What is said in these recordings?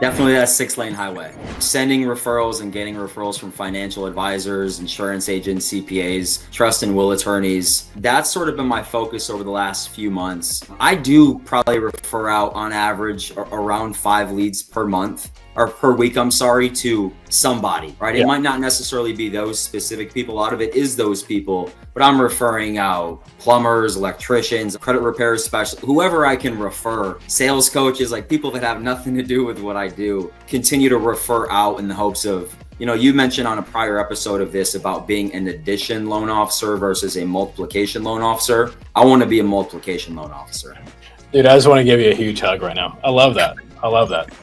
Definitely that 6-lane highway. Sending referrals and getting referrals from financial advisors, insurance agents, CPAs, trust and will attorneys. That's sort of been my focus over the last few months. I do probably refer out on average around 5 leads per month or per week, I'm sorry, to somebody, right? It might not necessarily be those specific people. A lot of it is those people, but I'm referring out plumbers, electricians, credit repair specialists, whoever I can refer, sales coaches, like people that have nothing to do with what I do, continue to refer out in the hopes of, you mentioned on a prior episode of this about being an addition loan officer versus a multiplication loan officer. I want to be a multiplication loan officer. Dude, I just want to give you a huge hug right now. I love that. I love that.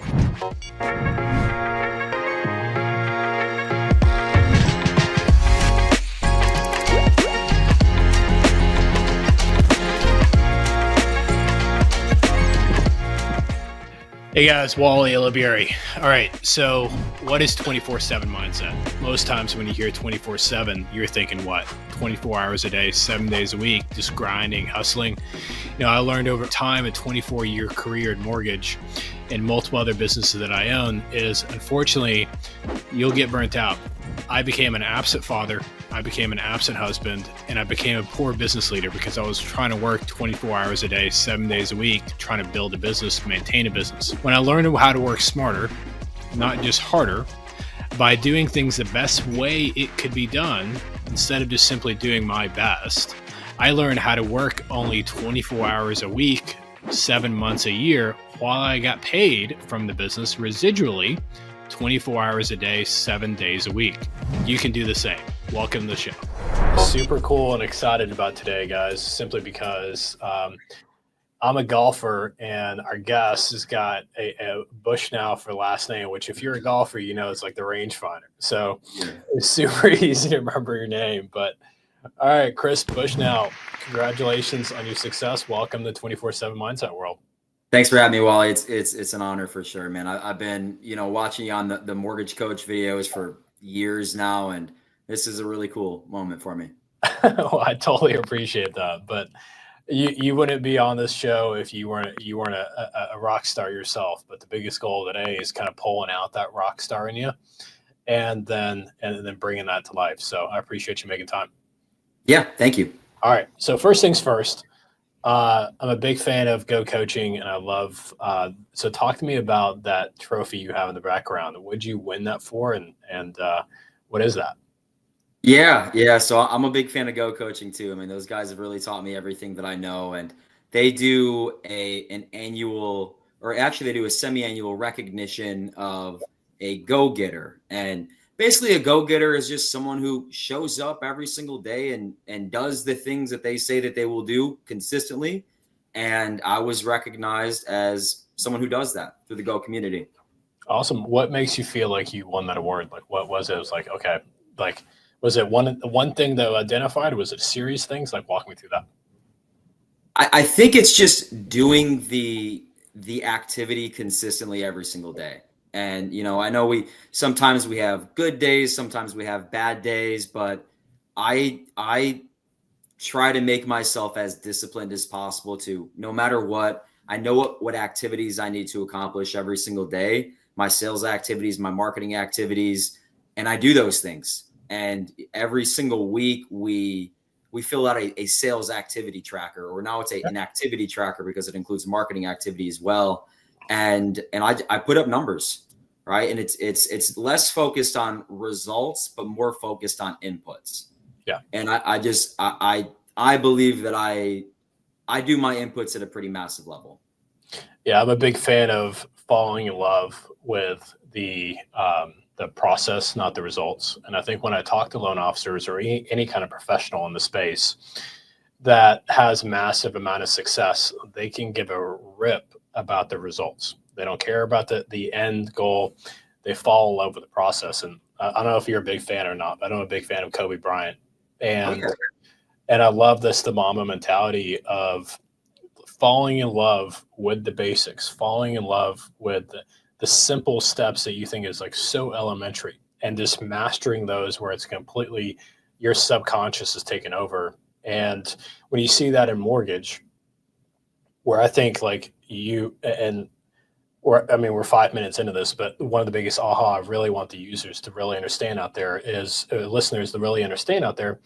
Hey guys, Wally Elibiary. All right, so what is 24/7 mindset? Most times when you hear 24/7, you're thinking what? 24 hours a day, 7 days a week, just grinding, hustling. I learned over time, a 24-year career in mortgage and multiple other businesses that I own is, unfortunately, you'll get burnt out. I became an absent father, I became an absent husband, and I became a poor business leader because I was trying to work 24 hours a day, 7 days a week, trying to build a business, maintain a business. When I learned how to work smarter, not just harder, by doing things the best way it could be done, instead of just simply doing my best, I learned how to work only 24 hours a week, 7 months a year, while I got paid from the business residually 24 hours a day, 7 days a week. You can do the same. Welcome to the show. Super cool and excited about today, guys, simply because I'm a golfer and our guest has got a Bushnell for last name, which if you're a golfer, it's like the rangefinder. So it's super easy to remember your name. But all right, Chris Bushnell, congratulations on your success. Welcome to 24/7 Mindset World. Thanks for having me, Wally. It's an honor for sure, man. I've been, watching you on the mortgage coach videos for years now, and this is a really cool moment for me. Well, I totally appreciate that, but you wouldn't be on this show if you weren't a rock star yourself. But the biggest goal today is kind of pulling out that rock star in you, and then bringing that to life. So I appreciate you making time. Yeah, thank you. All right. So first things first. I'm a big fan of Go Coaching, and I love. So talk to me about that trophy you have in the background. Would you win that for, and what is that? Yeah. So I'm a big fan of Go Coaching too. I mean, those guys have really taught me everything that I know, and they do an annual, or actually they do a semi-annual recognition of a go-getter. And basically a go-getter is just someone who shows up every single day and does the things that they say that they will do consistently. And I was recognized as someone who does that through the Go community. Awesome. What makes you feel like you won that award? Like, what was it? It was like, okay, like, was it one thing that identified? Was it a series of things? Like, walk me through that. I think it's just doing the activity consistently every single day. And, I know sometimes we have good days, sometimes we have bad days, but I try to make myself as disciplined as possible to, no matter what, I know what activities I need to accomplish every single day, my sales activities, my marketing activities, and I do those things. And every single week we fill out a sales activity tracker, or now it's an activity tracker because it includes marketing activity as well. And I put up numbers, right? And it's less focused on results, but more focused on inputs. Yeah. And I believe that I do my inputs at a pretty massive level. Yeah, I'm a big fan of falling in love with the process, not the results. And I think when I talk to loan officers or any kind of professional in the space that has massive amount of success, they can give a rip about the results. They don't care about the end goal. They fall in love with the process. And I don't know if you're a big fan or not, but I'm a big fan of Kobe Bryant. And I love the mama mentality of falling in love with the basics, falling in love with the simple steps that you think is like so elementary, and just mastering those where it's completely your subconscious is taken over. And when you see that in mortgage, where I think like you, and we're 5 minutes into this, but one of the biggest aha I really want the users to really understand out there is, listeners to really understand out there,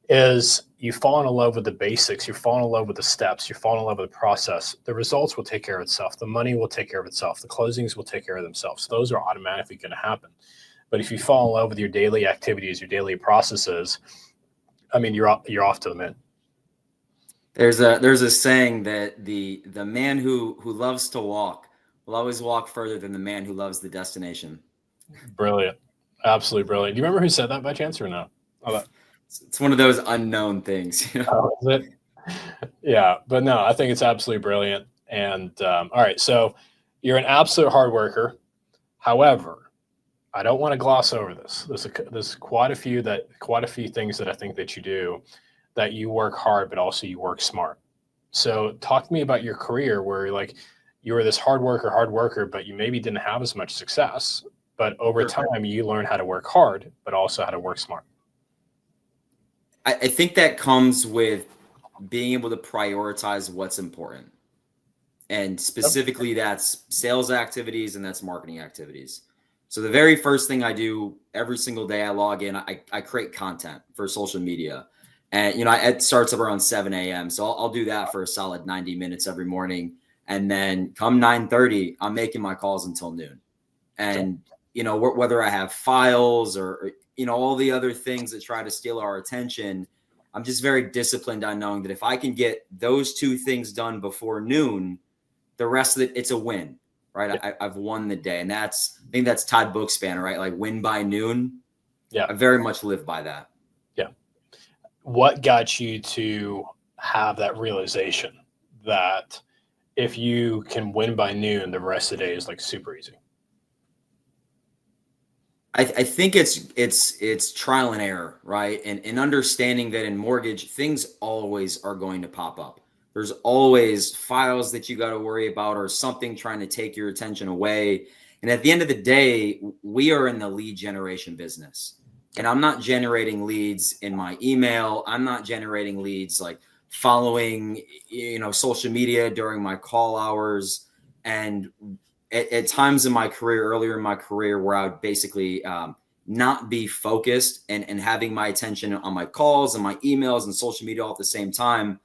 is you fall in love with the basics, you fall in love with the steps, you fall in love with the process. The results will take care of itself. The money will take care of itself. The closings will take care of themselves. Those are automatically going to happen. But if you fall in love with your daily activities, your daily processes, you're off to the moon. There's a saying that the man who loves to walk will always walk further than the man who loves the destination. Brilliant. Absolutely brilliant. Do you remember who said that by chance or no? It's one of those unknown things. Oh, is it? Yeah, but no, I think it's absolutely brilliant. And all right, so you're an absolute hard worker. However, I don't want to gloss over this. There's quite a few things that I think that you do, that you work hard, but also you work smart. So talk to me about your career where like you were this hard worker, but you maybe didn't have as much success. But over time, you learn how to work hard, but also how to work smart. I think that comes with being able to prioritize what's important. And specifically, that's sales activities and that's marketing activities. So the very first thing I do every single day, I log in, I create content for social media. And, it starts up around 7 a.m. So I'll do that for a solid 90 minutes every morning. And then come 9:30, I'm making my calls until noon. And, whether I have files or all the other things that try to steal our attention, I'm just very disciplined on knowing that if I can get those two things done before noon, the rest of it, it's a win, right? Yeah. I've won the day. And I think that's Todd Bookspan, right? Like win by noon. Yeah. I very much live by that. Yeah. What got you to have that realization that if you can win by noon, the rest of the day is like super easy? I think it's trial and error, right? And understanding that in mortgage, things always are going to pop up. There's always files that you got to worry about or something trying to take your attention away. And at the end of the day, we are in the lead generation business. And I'm not generating leads in my email. I'm not generating leads like following, social media during my call hours. And at times in my career, earlier in my career, where I would basically not be focused and having my attention on my calls and my emails and social media all at the same time,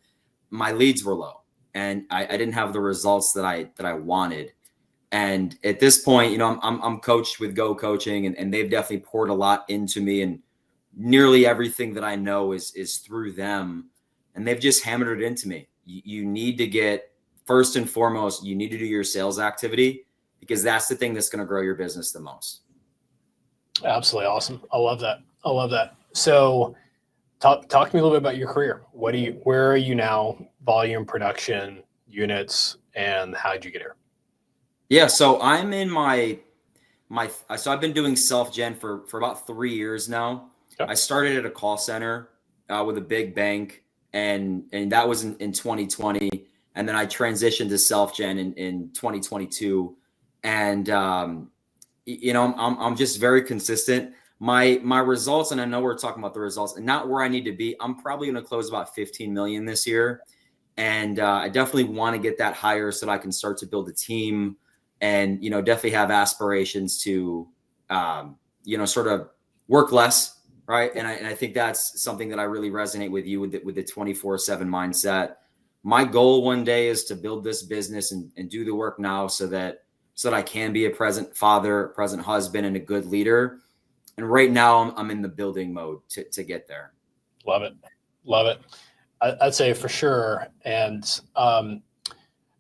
my leads were low and I didn't have the results that I wanted. And at this point, I'm coached with Go Coaching and they've definitely poured a lot into me, and nearly everything that I know is through them. And they've just hammered it into me. You need to get, first and foremost, you need to do your sales activity, because that's the thing that's going to grow your business the most. Absolutely awesome. I love that. So talk to me a little bit about your career. Where are you now? Volume, production, units, and how'd you get here? Yeah. So I'm in so I've been doing self-gen for about 3 years now. Okay. I started at a call center with a big bank, and that was in 2020. And then I transitioned to self-gen in 2022. And, I'm just very consistent. My results, and I know we're talking about the results and not where I need to be. I'm probably going to close about 15 million this year. And I definitely want to get that higher so that I can start to build a team and, definitely have aspirations to, sort of work less. Right. And I think that's something that I really resonate with you with the 24/7 mindset. My goal one day is to build this business and do the work now so that I can be a present father, present husband, and a good leader. And right now I'm in the building mode to get there. Love it. I'd say for sure. And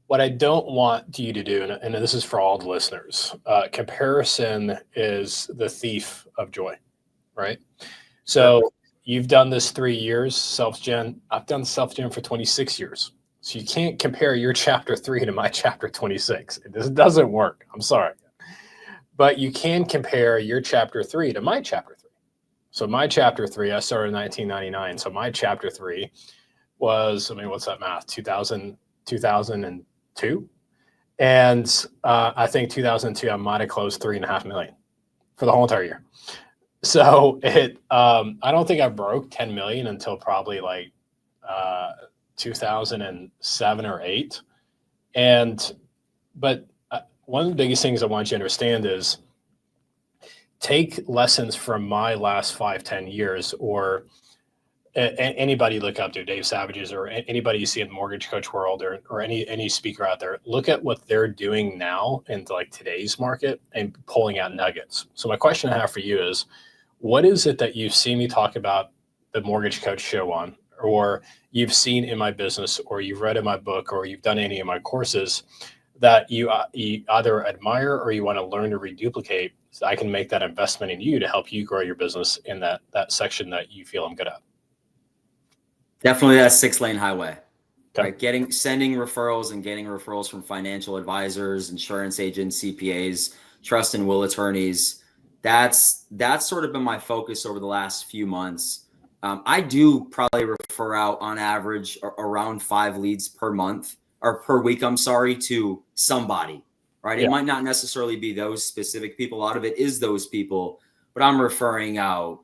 what I don't want you to do, and this is for all the listeners, comparison is the thief of joy, right? So you've done this 3 years, self-gen. I've done self-gen for 26 years. So you can't compare your chapter 3 to my chapter 26. This doesn't work. I'm sorry. But you can compare your chapter 3 to my chapter 3. So my chapter 3, I started in 1999. So my chapter 3 was, what's that math? 2002. And I think 2002, I might have closed 3.5 million for the whole entire year. So I don't think I broke 10 million until probably like 2007 or 8. But one of the biggest things I want you to understand is take lessons from my last 5-10 years, or anybody you look up to, Dave Savage's, or anybody you see in the mortgage coach world, or any speaker out there. Look at what they're doing now in like today's market and pulling out nuggets. So my question I have for you is, what is it that you've seen me talk about the mortgage coach show on, or you've seen in my business, or you've read in my book, or you've done any of my courses that you either admire or you want to learn to reduplicate, so I can make that investment in you to help you grow your business in that section that you feel I'm good at? Definitely that 6-lane highway. Okay. Right? Sending referrals and getting referrals from financial advisors, insurance agents, CPAs, trust and will attorneys. That's sort of been my focus over the last few months. I do probably refer out on average around 5 leads per month, or per week, I'm sorry, to somebody, right? Yeah. It might not necessarily be those specific people. A lot of it is those people, but I'm referring out,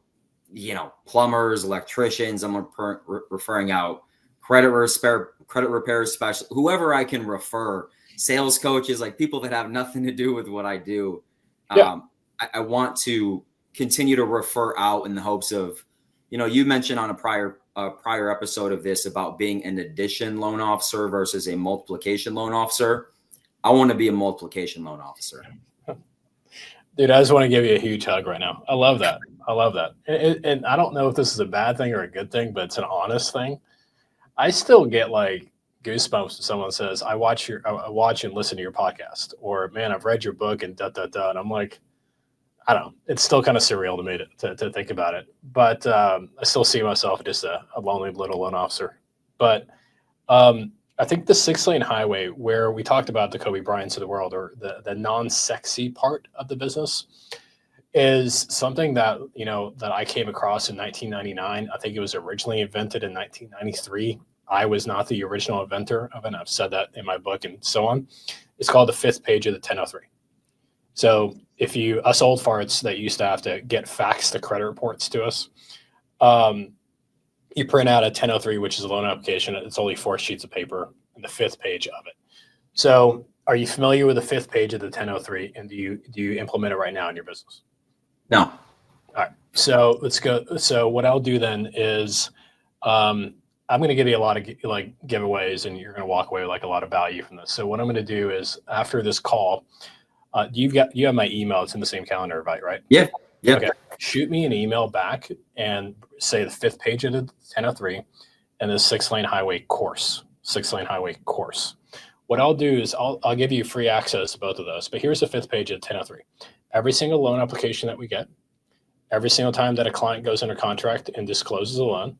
plumbers, electricians. I'm referring out credit repair specialists, whoever I can refer, sales coaches, like people that have nothing to do with what I do. Yeah. I want to continue to refer out in the hopes of, you mentioned on a prior episode of this about being an addition loan officer versus a multiplication loan officer. I want to be a multiplication loan officer. Dude, I just want to give you a huge hug right now. I love that. And I don't know if this is a bad thing or a good thing, but it's an honest thing. I still get like goosebumps when someone says, I watch and listen to your podcast, or man, I've read your book and da, da, da. And I'm like, I don't know. It's still kind of surreal to me to think about it. But I still see myself just a lonely little loan officer. But I think the 6-lane highway, where we talked about the Kobe Bryants of the world, or the non-sexy part of the business, is something that that I came across in 1999. I think it was originally invented in 1993. I was not the original inventor of it. I've said that in my book and so on. It's called the 5th page of the 1003. So if us old farts that used to have to get faxed the credit reports to us, you print out a 1003, which is a loan application. It's only 4 sheets of paper and the 5th page of it. So are you familiar with the 5th page of the 1003, and do you implement it right now in your business? No. All right. So let's go. So what I'll do then is I'm going to give you a lot of like giveaways, and you're going to walk away with like a lot of value from this. So what I'm going to do is, after this call, you have my email. It's in the same calendar invite, right? Yeah. Okay. Shoot me an email back and say the 5th page of the 1003 and the 6-lane highway course. 6-lane highway course. What I'll do is I'll give you free access to both of those. But here's the 5th page of 1003. Every single loan application that we get, every single time that a client goes under contract and discloses a loan,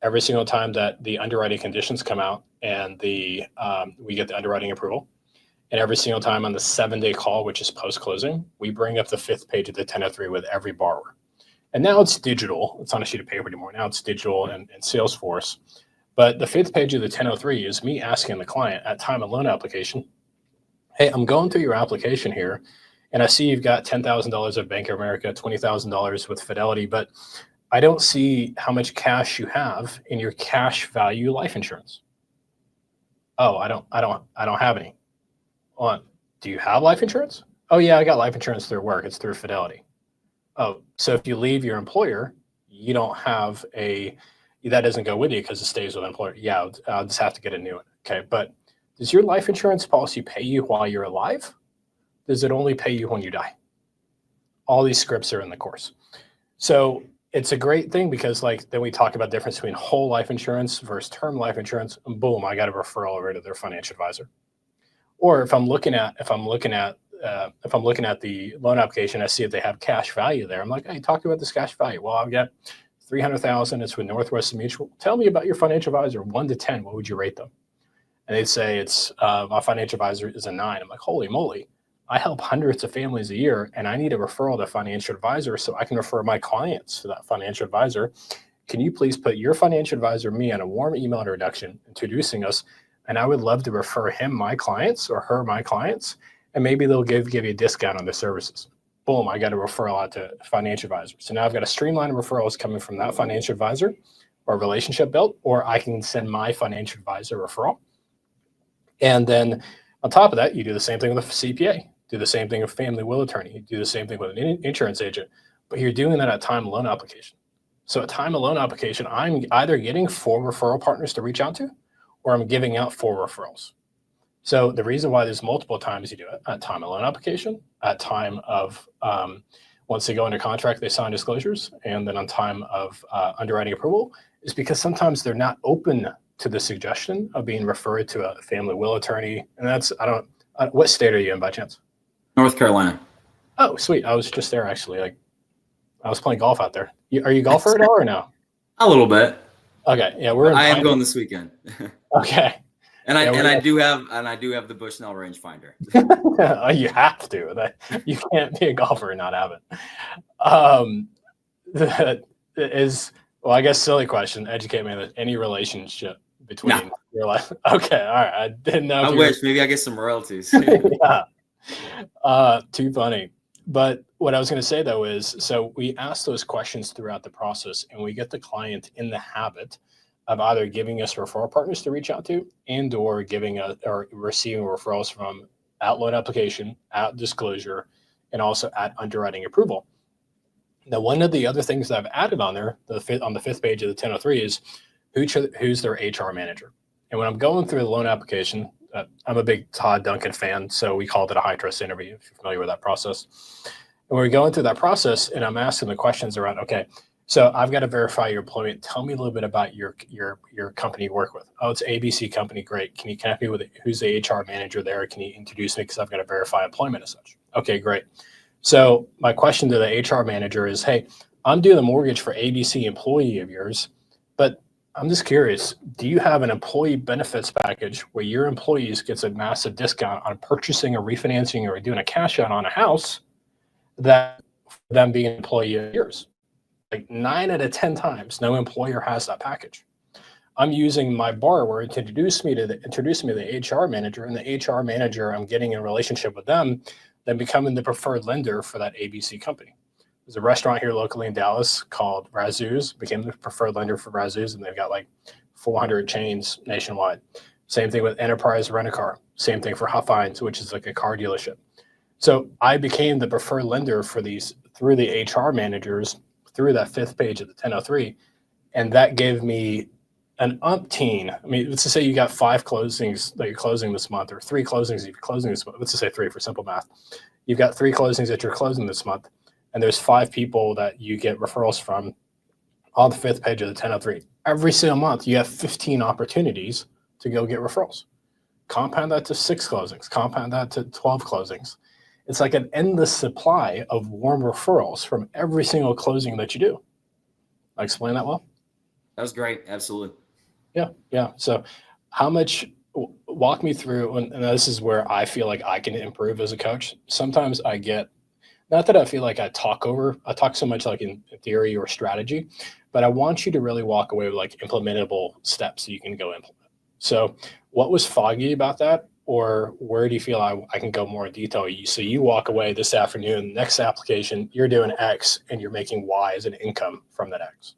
every single time that the underwriting conditions come out and we get the underwriting approval, and every single time on the 7-day call, which is post-closing, we bring up the 5th page of the 1003 with every borrower. And now it's digital. It's not a sheet of paper anymore. Now it's digital and Salesforce. But the 5th page of the 1003 is me asking the client at time of loan application, hey, I'm going through your application here, and I see you've got $10,000 at Bank of America, $20,000 with Fidelity, but I don't see how much cash you have in your cash value life insurance. Oh, I don't have any. Do you have life insurance? Oh yeah, I got life insurance through work. It's through Fidelity. Oh, so if you leave your employer, you don't have that doesn't go with you because it stays with the employer. Yeah, I'll just have to get a new one. Okay, but does your life insurance policy pay you while you're alive? Does it only pay you when you die? All these scripts are in the course. So it's a great thing because then we talk about the difference between whole life insurance versus term life insurance, and boom, I got a referral over to their financial advisor. Or if I'm looking at the loan application, I see if they have cash value there. I'm like, hey, talk about this cash value. Well, I've got $300,000. It's with Northwestern Mutual. Tell me about your financial advisor. 1 to 10, what would you rate them? And they'd say it's my financial advisor is a 9. I'm like, holy moly! I help hundreds of families a year, and I need a referral to a financial advisor so I can refer my clients to that financial advisor. Can you please put your financial advisor, me, on a warm email introduction introducing us? And I would love to refer him my clients or her my clients, and maybe they'll give you a discount on their services. Boom, I got a referral out to financial advisor. So now I've got a streamline of referrals coming from that financial advisor or relationship built, or I can send my financial advisor referral. And then On top of that, you do the same thing with a CPA, do the same thing with family will attorney, you do the same thing with an insurance agent, but you're doing that at time loan application. So at time of loan application, I'm either getting 4 referral partners to reach out to, or I'm giving out 4 referrals. So the reason why there's multiple times you do it at time of loan application, at time of once they go under contract, they sign disclosures, and then on time of underwriting approval, is because sometimes they're not open to the suggestion of being referred to a family will attorney. And that's, what state are you in by chance? North Carolina. Oh, sweet. I was just there actually. Like, I was playing golf out there. Are you a golfer at all or no? A little bit. Okay. Yeah, I am going this weekend. Okay. And I do have the Bushnell rangefinder. You have to. You can't be a golfer and not have it. Well, I guess silly question. Educate me. Any relationship between your life? Okay, all right. I didn't know. I wish maybe I get some royalties. Yeah. Too funny. But what I was going to say though is, so we ask those questions throughout the process, and we get the client in the habit of either giving us referral partners to reach out to, and or giving or receiving referrals from at loan application, at disclosure, and also at underwriting approval. Now, one of the other things that I've added on there, on the 5th page of the 1003, is who's their HR manager. And when I'm going through the loan application, I'm a big Todd Duncan fan, so we called it a high trust interview, if you're familiar with that process. And we're going through that process, and I'm asking the questions around, okay, so I've got to verify your employment. Tell me a little bit about your company you work with. Oh, it's ABC company. Great. Can you connect me with who's the HR manager there? Can you introduce me? Because I've got to verify employment as such. Okay, great. So my question to the HR manager is, hey, I'm doing the mortgage for ABC employee of yours, but I'm just curious, do you have an employee benefits package where your employees gets a massive discount on purchasing or refinancing or doing a cash out on a house that them being an employee of yours? Like 9 out of 10 times, no employer has that package. I'm using my borrower to introduce me to the HR manager, and the HR manager, I'm getting in a relationship with them, then becoming the preferred lender for that ABC company. There's a restaurant here locally in Dallas called Razoo's, became the preferred lender for Razoo's, and they've got like 400 chains nationwide. Same thing with Enterprise Rent-A-Car. Same thing for Huffines, which is like a car dealership. So I became the preferred lender for these through the HR managers through that 5th page of the 1003. And that gave me an umpteen. I mean, let's just say you got 5 closings that you're closing this month, or 3 closings that you're closing this month. Let's just say 3 for simple math. You've got 3 closings that you're closing this month, and there's 5 people that you get referrals from on the 5th page of the 1003. Every single month, you have 15 opportunities to go get referrals. Compound that to 6 closings, compound that to 12 closings. It's like an endless supply of warm referrals from every single closing that you do. I explained that well? That was great. Absolutely. Yeah. So walk me through, and this is where I feel like I can improve as a coach. Sometimes I get, not that I feel like I talk so much like in theory or strategy, but I want you to really walk away with like implementable steps that you can go implement. So what was foggy about that? Or where do you feel I can go more in detail? So you walk away this afternoon, next application, you're doing X and you're making Y as an income from that X.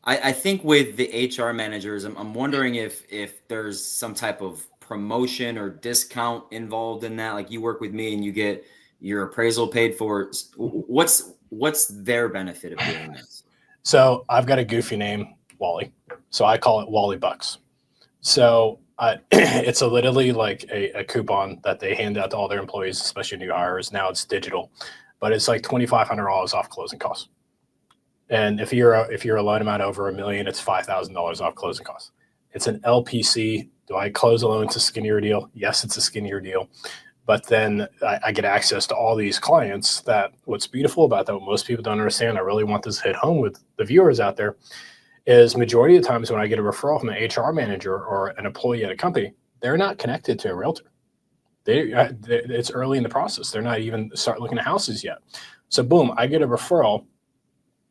I think with the HR managers, I'm wondering if there's some type of promotion or discount involved in that. Like you work with me and you get your appraisal paid for. What's their benefit of doing this? So I've got a goofy name, Wally. So I call it Wally Bucks. So it's literally like a coupon that they hand out to all their employees, especially new hires. Now it's digital, but it's like $2,500 off closing costs. And if you're a loan amount over $1 million, it's $5,000 off closing costs. It's an LPC. Do I close a loan? It's a skinnier deal. Yes, it's a skinnier deal. But then I get access to all these clients. That what's beautiful about that, what most people don't understand, I really want this to hit home with the viewers out there, is majority of the times when I get a referral from an HR manager or an employee at a company, they're not connected to a realtor. It's early in the process. They're not even start looking at houses yet. So boom, I get a referral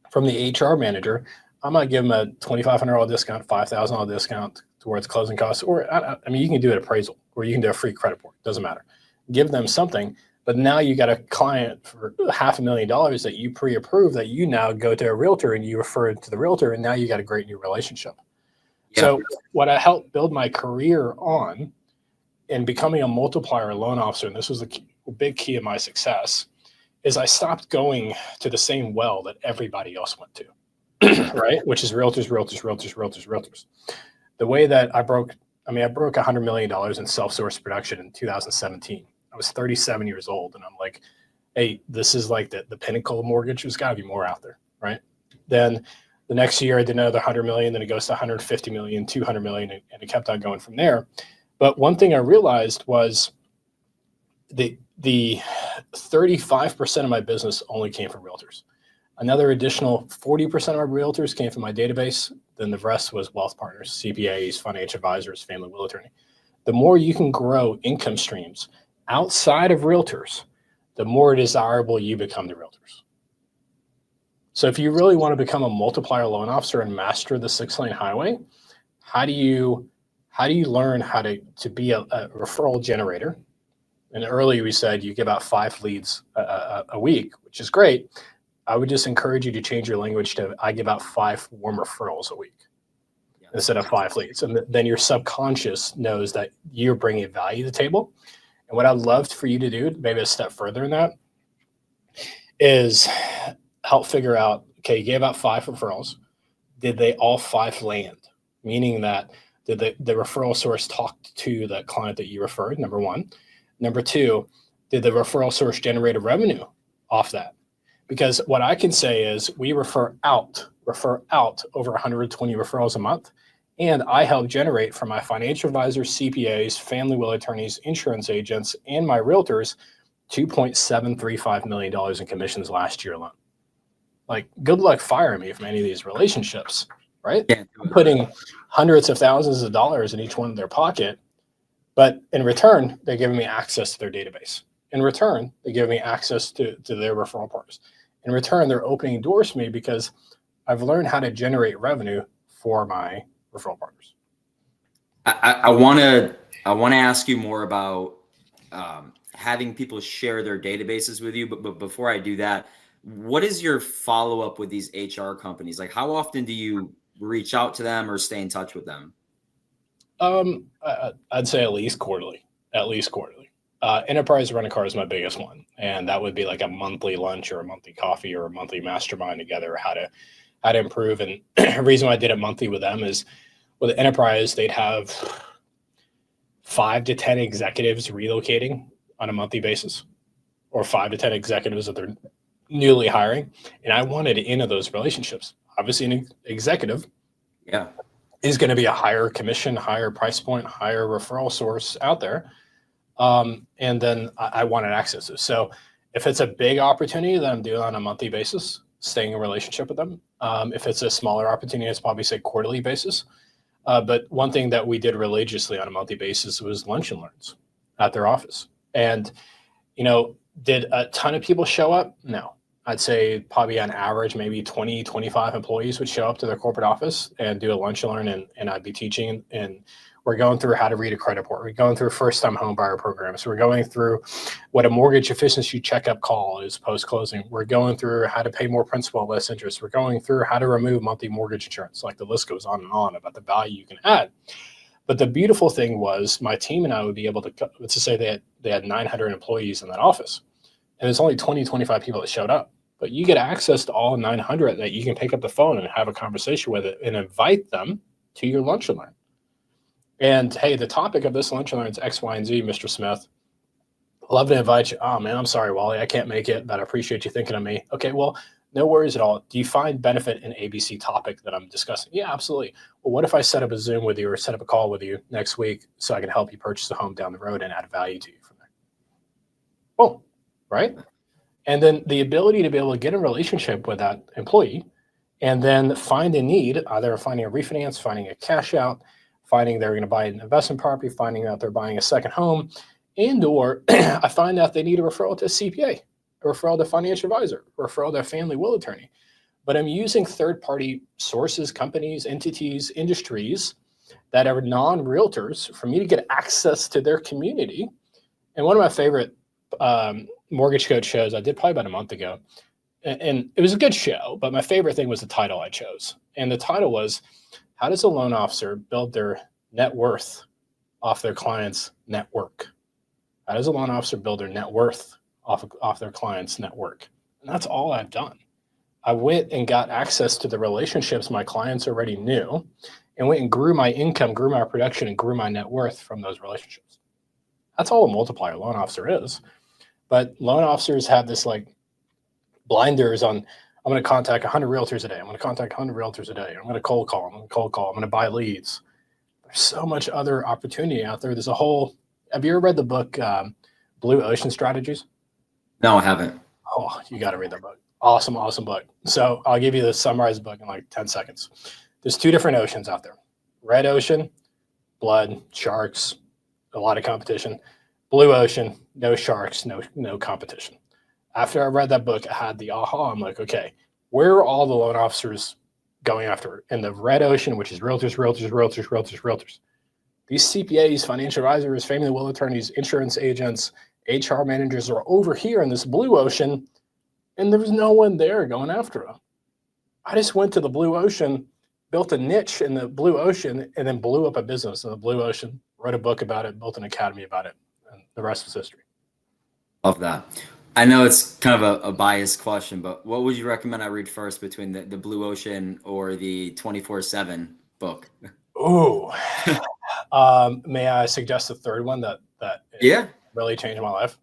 from the HR manager. I might give them a $2,500 discount, $5,000 discount towards closing costs, or I mean, you can do an appraisal, or you can do a free credit report. Doesn't matter. Give them something. But now you got a client for $500,000 that you pre-approved, that you now go to a realtor and you refer it to the realtor, and now you got a great new relationship. Yeah. So what I helped build my career on in becoming a multiplier loan officer, and this was a big key of my success, is I stopped going to the same well that everybody else went to, right? Which is realtors, realtors, realtors, realtors, realtors. The way that I broke $100 million in self-source production in 2017. I was 37 years old, and I'm like, hey, this is like the pinnacle of mortgage. There's got to be more out there, right? Then the next year I did another 100 million, then it goes to 150 million, 200 million, and it kept on going from there. But one thing I realized was the 35% of my business only came from realtors. Another additional 40% of my realtors came from my database. Then the rest was wealth partners, CPAs, financial advisors, family will attorney. The more you can grow income streams outside of realtors, the more desirable you become to realtors. So if you really want to become a multiplier loan officer and master the 6-lane highway, how do you learn how to be a referral generator? And earlier we said you give out 5 leads a week, which is great. I would just encourage you to change your language to I give out 5 warm referrals a week instead of 5 leads. And then your subconscious knows that you're bringing value to the table. And what I'd love for you to do, maybe a step further in that, is help figure out, okay, you gave out 5 referrals. Did they all 5 land? Meaning that did the referral source talk to the client that you referred, number 1. Number 2, did the referral source generate a revenue off that? Because what I can say is we refer out over 120 referrals a month. And I help generate from my financial advisors, CPAs, family will attorneys, insurance agents, and my realtors, $2.735 million in commissions last year alone. Like, good luck firing me from any of these relationships, right? I'm putting hundreds of thousands of dollars in each one of their pocket, but in return, they're giving me access to their database. In return, they give me access to their referral partners. In return, they're opening doors for me because I've learned how to generate revenue for my referral partners. I want to ask you more about having people share their databases with you. But before I do that, what is your follow-up with these HR companies? Like, how often do you reach out to them or stay in touch with them? I'd say at least quarterly. Enterprise rent-a-car is my biggest one. And that would be like a monthly lunch or a monthly coffee or a monthly mastermind together, how to improve. And the reason why I did it monthly with them is with the enterprise, they'd have 5 to 10 executives relocating on a monthly basis, or 5 to 10 executives that they're newly hiring. And I wanted into those relationships. Obviously, an executive is going to be a higher commission, higher price point, higher referral source out there. And then I wanted access to. So if it's a big opportunity that I'm doing on a monthly basis, staying in a relationship with them. If it's a smaller opportunity, it's probably say quarterly basis. But one thing that we did religiously on a monthly basis was lunch and learns at their office. And, did a ton of people show up? No. I'd say probably on average, maybe 20, 25 employees would show up to their corporate office and do a lunch and learn, and I'd be teaching. And we're going through how to read a credit report. We're going through first-time home buyer programs. We're going through what a mortgage efficiency checkup call is post-closing. We're going through how to pay more principal, less interest. We're going through how to remove monthly mortgage insurance. Like, the list goes on and on about the value you can add. But the beautiful thing was my team and I would be able to, let's just say they had 900 employees in that office. And there's only 20, 25 people that showed up. But you get access to all 900 that you can pick up the phone and have a conversation with it and invite them to your lunch and learn. And hey, the topic of this lunch and learn is X, Y, and Z, Mr. Smith. Love to invite you. Oh man, I'm sorry, Wally, I can't make it, but I appreciate you thinking of me. Okay, well, no worries at all. Do you find benefit in ABC topic that I'm discussing? Yeah, absolutely. Well, what if I set up a Zoom with you or set up a call with you next week so I can help you purchase a home down the road and add value to you from there? Oh, right? And then the ability to be able to get a relationship with that employee and then find a need, either finding a refinance, finding a cash out, finding they're going to buy an investment property, finding out they're buying a second home, and or I find out they need a referral to a CPA, a referral to a financial advisor, a referral to a family will attorney. But I'm using third-party sources, companies, entities, industries that are non-realtors for me to get access to their community. And one of my favorite mortgage coach shows I did probably about a month ago, and it was a good show, but my favorite thing was the title I chose. And the title was, how does a loan officer build their net worth off their clients' network. How does a loan officer build their net worth off their client's network? And that's all I've done. I went and got access to the relationships my clients already knew and went and grew my income, grew my production, and grew my net worth from those relationships. That's all a multiplier loan officer is. But loan officers have this like blinders on, I'm going to contact 100 realtors a day. I'm going to contact 100 realtors a day. I'm going to cold call. I'm going to cold call. I'm going to buy leads. There's so much other opportunity out there. There's a whole, have you ever read the book, Blue Ocean Strategies? No, I haven't. Oh, you got to read that book. Awesome book. So I'll give you the summarized book in like 10 seconds. There's two different oceans out there. Red ocean, blood, sharks, a lot of competition. Blue ocean, no sharks, no competition. After I read that book, I had the aha. I'm like, okay, where are all the loan officers going after? In the red ocean, which is realtors. These CPAs, financial advisors, family will attorneys, insurance agents, HR managers are over here in this blue ocean, and there was no one there going after them. I just went to the blue ocean, built a niche in the blue ocean, and then blew up a business in the blue ocean, wrote a book about it, built an academy about it, and the rest is history. Love that. I know it's kind of a biased question, but what would you recommend I read first between the Blue Ocean or the 24/7 book? Ooh. May I suggest a third one that Yeah, really changed my life?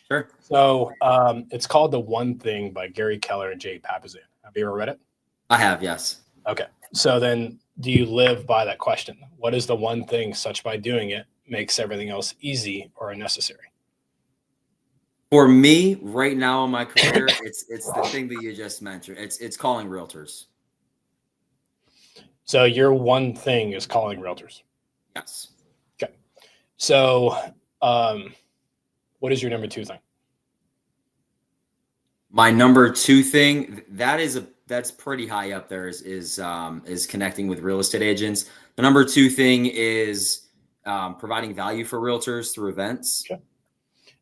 sure. So it's called The One Thing by Gary Keller and Jay Papasan. Have you ever read it? I have, yes. Okay. So then do you live by that question? What is the one thing such by doing it makes everything else easy or unnecessary? For me, right now in my career, it's the thing that you just mentioned. It's calling realtors. So your one thing is calling realtors. Yes. Okay. So what is your number two thing? My number two thing, that's pretty high up there is connecting with real estate agents. The number two thing is providing value for realtors through events. Okay.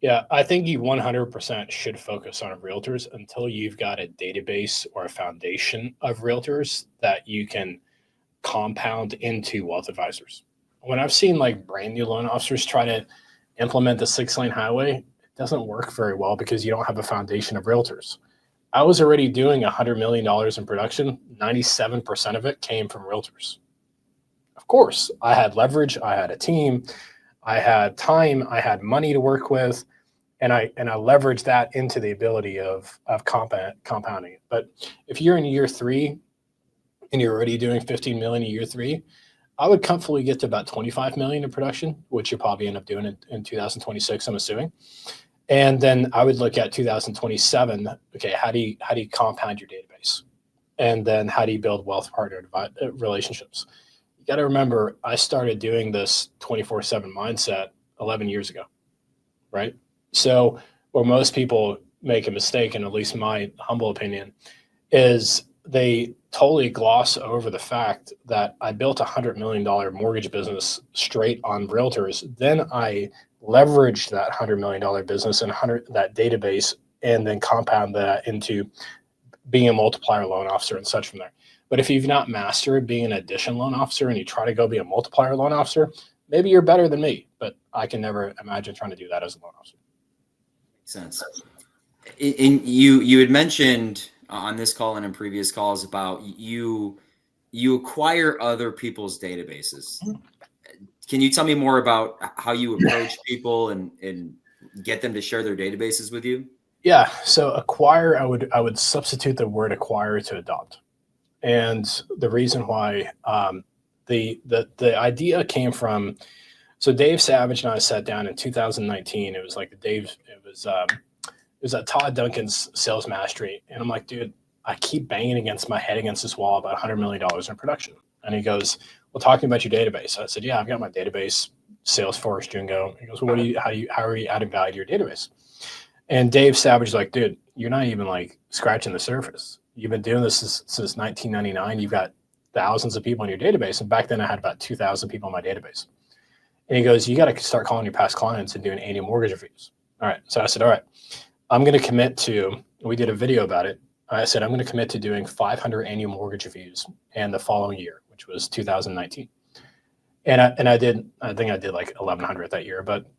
Yeah, I think you 100% should focus on realtors until you've got a database or a foundation of realtors that you can compound into wealth advisors. When I've seen like brand new loan officers try to implement the 6-lane highway, it doesn't work very well because you don't have a foundation of realtors. I was already doing $100 million in production. 97% of it came from realtors. Of course, I had leverage. I had a team. I had time. I had money to work with. And I leveraged that into the ability of compounding it. But if you're in year 3 and you're already doing 15 million in year 3, I would comfortably get to about 25 million in production, which you'll probably end up doing in 2026, I'm assuming. And then I would look at 2027. Okay, how do you compound your database? And then how do you build wealth partner relationships? You got to remember, I started doing this 24/7 mindset 11 years ago, right? So where most people make a mistake, and at least my humble opinion, is they totally gloss over the fact that I built $100 million mortgage business straight on realtors. Then I leveraged that $100 million business and that database, and then compound that into being a multiplier loan officer and such from there. But if you've not mastered being an addition loan officer and you try to go be a multiplier loan officer, maybe you're better than me, but I can never imagine trying to do that as a loan officer. Makes sense. You had mentioned on this call and in previous calls about you acquire other people's databases. Can you tell me more about how you approach people and get them to share their databases with you? Yeah. So acquire, I would substitute the word acquire to adopt. And the reason why the idea came from, so Dave Savage and I sat down in 2019. It was like it was at Todd Duncan's Sales Mastery. And I'm like, dude, I keep banging against my head against this wall about $100 million in production. And he goes, well, talking about your database. I said, yeah, I've got my database, Salesforce, Jingo. He goes, well, how are you adding value to your database? And Dave Savage is like, dude, you're not even like scratching the surface. You've been doing this since 1999. You've got thousands of people in your database. And back then I had about 2,000 people in my database. And he goes, you got to start calling your past clients and doing annual mortgage reviews. All right. So I said, all right, I'm going to commit to, we did a video about it. I said, I'm going to commit to doing 500 annual mortgage reviews in the following year, which was 2019. And I think I did like 1,100 that year. But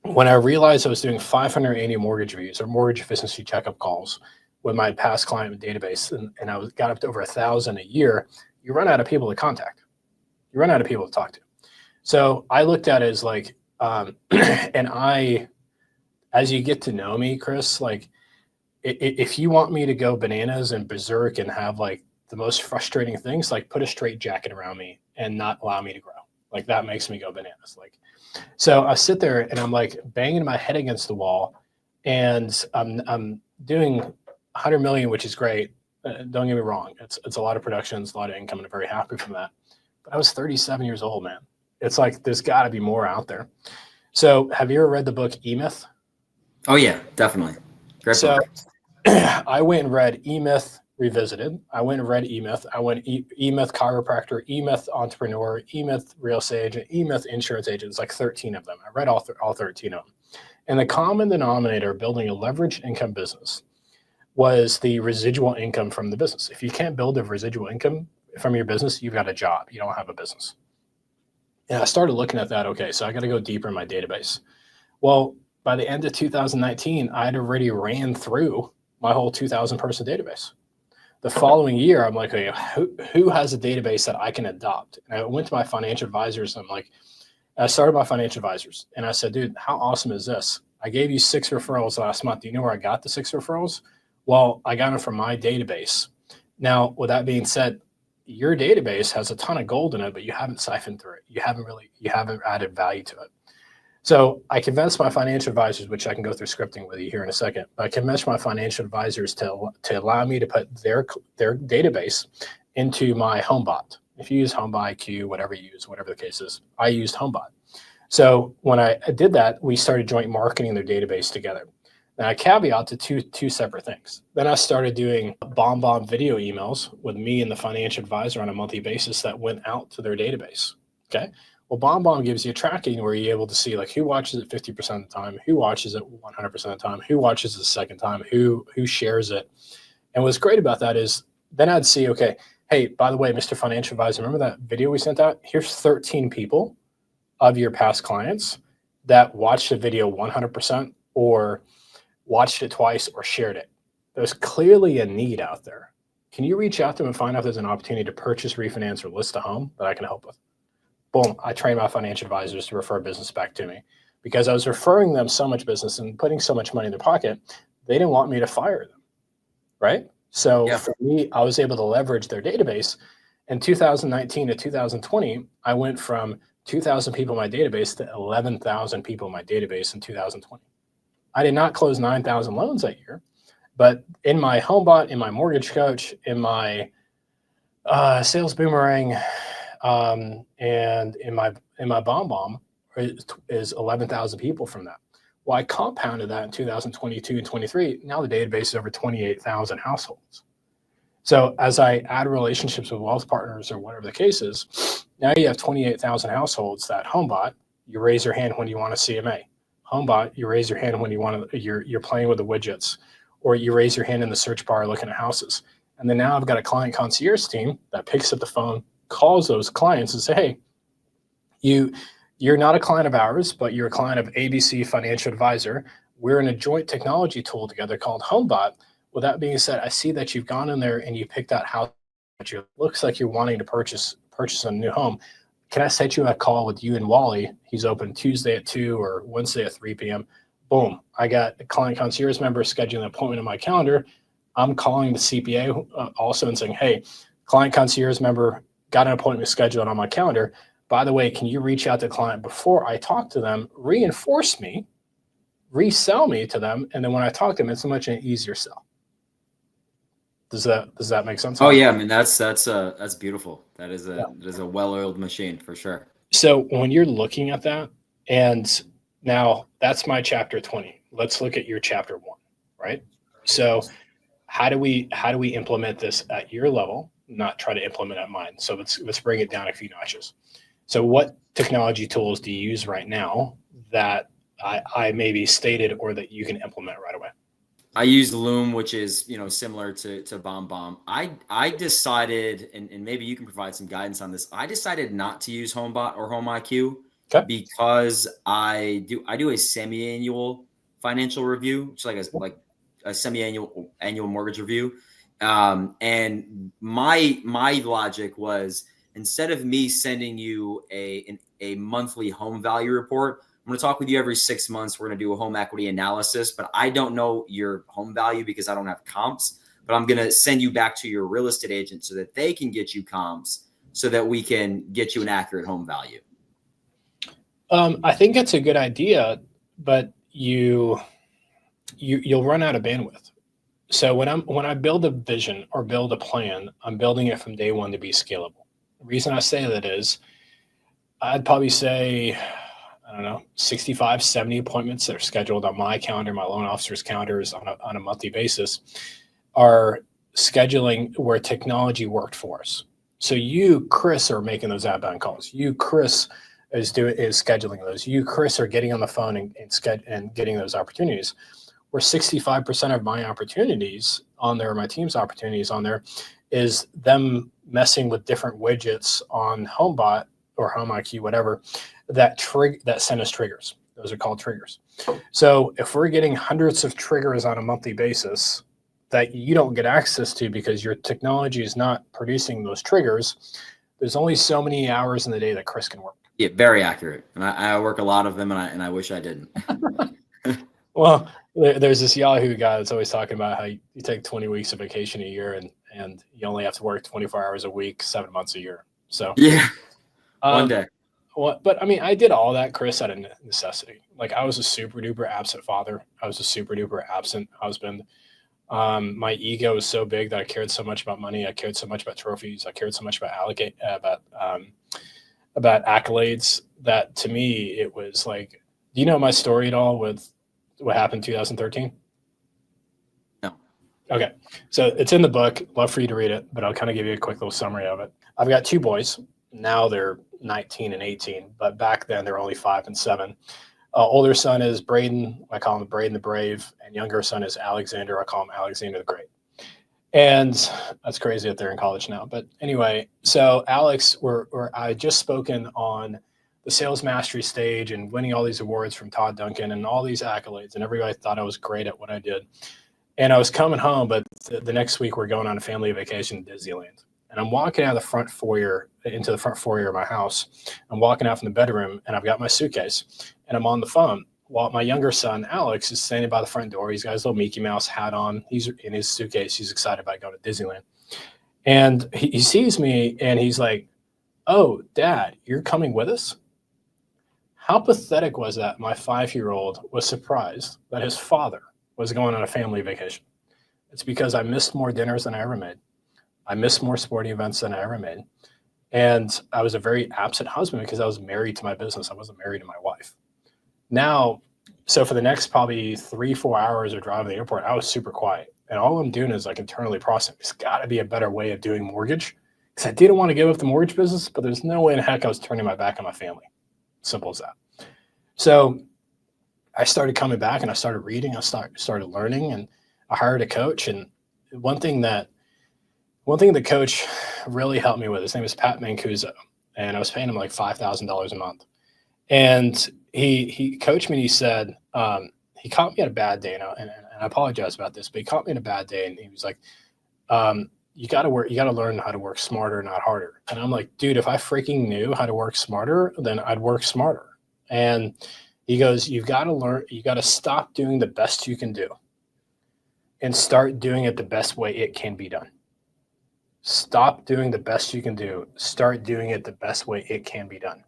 when I realized I was doing 580 mortgage reviews or mortgage efficiency checkup calls with my past client database, and got up to over 1,000 a year, you run out of people to contact. You run out of people to talk to. So I looked at it as like, and as you get to know me, Chris, like if you want me to go bananas and berserk and have like the most frustrating things, like put a straight jacket around me and not allow me to grow. Like that makes me go bananas. Like, so I sit there and I'm like banging my head against the wall, and I'm doing 100 million, which is great. Don't get me wrong. It's a lot of productions, a lot of income, and I'm very happy from that. But I was 37 years old, man. It's like, there's gotta be more out there. So have you ever read the book E-Myth? Oh yeah, definitely. Great So book. I went and read E-Myth Revisited. I went and read E-Myth. I went E-Myth Chiropractor, E-Myth Entrepreneur, E-Myth Real Estate Agent, E-Myth Insurance Agent. It's like 13 of them. I read all 13 of them. And the common denominator of building a leveraged income business was the residual income from the business. If you can't build a residual income from your business, you've got a job. You don't have a business. And I started looking at that. Okay, so I got to go deeper in my database. Well, by the end of 2019, I had already ran through my whole 2,000 person database. The following year, I'm like, okay, who has a database that I can adopt? And I went to my financial advisors. And I'm like, I started my financial advisors, and I said, dude, how awesome is this? I gave you 6 referrals last month. Do you know where I got the 6 referrals? Well, I got them from my database. Now, with that being said, your database has a ton of gold in it, but you haven't siphoned through it. You haven't added value to it. So I convinced my financial advisors, which I can go through scripting with you here in a second. I convinced my financial advisors to allow me to put their database into my HomeBot. If you use HomeBot IQ, whatever you use, whatever the case is, I used HomeBot. So when I did that, we started joint marketing their database together. Now I caveat to two separate things. Then I started doing bomb video emails with me and the financial advisor on a monthly basis that went out to their database. Okay. Well, BombBomb gives you tracking where you're able to see like who watches it 50% of the time, who watches it 100% of the time, who watches it the second time, who shares it. And what's great about that is then I'd see, okay, hey, by the way, Mr. Financial Advisor, remember that video we sent out? Here's 13 people of your past clients that watched the video 100% or watched it twice or shared it. There's clearly a need out there. Can you reach out to them and find out if there's an opportunity to purchase, refinance, or list a home that I can help with? Boom, I trained my financial advisors to refer business back to me because I was referring them so much business and putting so much money in their pocket, they didn't want me to fire them, right? So for me, I was able to leverage their database. In 2019 to 2020, I went from 2,000 people in my database to 11,000 people in my database in 2020. I did not close 9,000 loans that year, but in my HomeBot, in my mortgage coach, in my sales boomerang, and in my BombBomb is 11,000 people from that. Well, I compounded that in 2022 and 23. Now the database is over 28,000 households. So as I add relationships with wealth partners or whatever the case is, now you have 28,000 households that HomeBot, you raise your hand when you want a CMA. HomeBot, you raise your hand when you want to, you're playing with the widgets, or you raise your hand in the search bar looking at houses. And then now I've got a client concierge team that picks up the phone, calls those clients and say, hey, you're not a client of ours, but you're a client of ABC Financial Advisor. We're in a joint technology tool together called HomeBot. With that being said, I see that you've gone in there and you picked that house that looks like you're wanting to purchase a new home. Can I set you a call with you and Wally? He's open Tuesday at 2 or Wednesday at 3 p.m. Boom. I got a client concierge member scheduling an appointment in my calendar. I'm calling the CPA also and saying, hey, client concierge member got an appointment scheduled on my calendar. By the way, can you reach out to the client before I talk to them, reinforce me, resell me to them, and then when I talk to them, it's so much an easier sell. Does that make sense? Oh yeah, I mean that's beautiful. That is a well-oiled machine for sure. So when you're looking at that, and now that's my chapter 20. Let's look at your chapter 1, right? So how do we implement this at your level, not try to implement at mine? So let's bring it down a few notches. So what technology tools do you use right now that I maybe stated or that you can implement right away? I use Loom, which is, similar to BombBomb. I decided, and maybe you can provide some guidance on this. I decided not to use HomeBot or Home IQ Okay. because I do a semi-annual financial review, which is like a semi-annual mortgage review. And my logic was, instead of me sending you a monthly home value report, I'm going to talk with you every 6 months. We're going to do a home equity analysis, but I don't know your home value because I don't have comps. But I'm going to send you back to your real estate agent so that they can get you comps so that we can get you an accurate home value. I think it's a good idea, but you'll run out of bandwidth. So when I build a vision or build a plan, I'm building it from day one to be scalable. The reason I say that is I'd probably say, I don't know, 65, 70 appointments that are scheduled on my calendar, my loan officer's calendars on a monthly basis are scheduling where technology worked for us. So you, Chris, are making those outbound calls. You, Chris, is scheduling those. You, Chris, are getting on the phone and getting those opportunities. Where 65% of my opportunities on there, my team's opportunities on there, is them messing with different widgets on HomeBot or Home IQ, whatever, that send us triggers. Those are called triggers. So if we're getting hundreds of triggers on a monthly basis that you don't get access to because your technology is not producing those triggers, there's only so many hours in the day that Chris can work. Yeah, very accurate. And I work a lot of them, and I wish I didn't. Well, there's this Yahoo guy that's always talking about how you take 20 weeks of vacation a year and you only have to work 24 hours a week, 7 months a year. So yeah, one day. But I mean, I did all that, Chris, out of necessity. Like, I was a super duper absent father. I was a super duper absent husband. My ego was so big that I cared so much about money. I cared so much about trophies. I cared so much about accolades that, to me, it was like, do you know my story at all with what happened in 2013? No. Okay. So it's in the book. Love for you to read it, but I'll kind of give you a quick little summary of it. I've got 2 boys. Now they're 19 and 18, but back then they're only 5 and 7. Older son is Braden. I call him Braden the Brave. And younger son is Alexander. I call him Alexander the Great. And that's crazy that they're in college now. But anyway, so Alex, I had just spoken on the sales mastery stage and winning all these awards from Todd Duncan and all these accolades. And everybody thought I was great at what I did. And I was coming home, but the next week we're going on a family vacation to Disneyland. And I'm walking out of the front foyer into the front foyer of my house. I'm walking out from the bedroom and I've got my suitcase and I'm on the phone while my younger son, Alex, is standing by the front door. He's got his little Mickey Mouse hat on. He's in his suitcase. He's excited about going to Disneyland. And he sees me and he's like, "Oh, Dad, you're coming with us?" How pathetic was that? My 5-year-old was surprised that his father was going on a family vacation. It's because I missed more dinners than I ever made. I missed more sporting events than I ever made. And I was a very absent husband because I was married to my business. I wasn't married to my wife. Now, so for the next probably 3-4 hours of driving to the airport, I was super quiet. And all I'm doing is like internally processing. There's got to be a better way of doing mortgage. Because I didn't want to give up the mortgage business, but there's no way in heck I was turning my back on my family. Simple as that. So I started coming back and I started reading. I started learning, and I hired a coach. And one thing the coach really helped me with, his name is Pat Mancuso, and I was paying him like $5,000 a month. And he coached me and he said, he caught me at a bad day, and I apologize about this, but he caught me in a bad day, and he was like, you got to learn how to work smarter, not harder. And I'm like, dude, if I freaking knew how to work smarter, then I'd work smarter. And he goes, you got to stop doing the best you can do and start doing it the best way it can be done. Stop doing the best you can do. Start doing it the best way it can be done.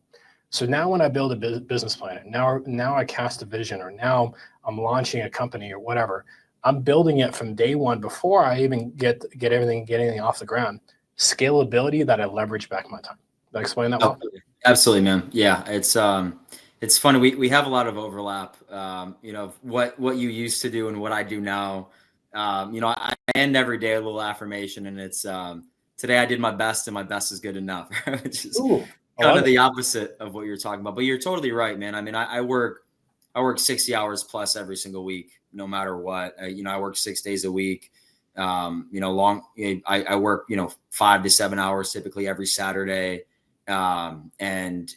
So now when I build a business plan, now I cast a vision, or now I'm launching a company or whatever, I'm building it from day one before I even get anything off the ground. Scalability that I leverage back my time. Did I explain that well? Absolutely, man. Yeah, it's funny. We have a lot of overlap. What you used to do and what I do now. I end every day a little affirmation, and it's today I did my best, and my best is good enough, which is kind of the opposite of what you're talking about. But you're totally right, man. I mean, I work 60 hours plus every single week. no matter what. I work 6 days a week. I work, 5 to 7 hours typically every Saturday. And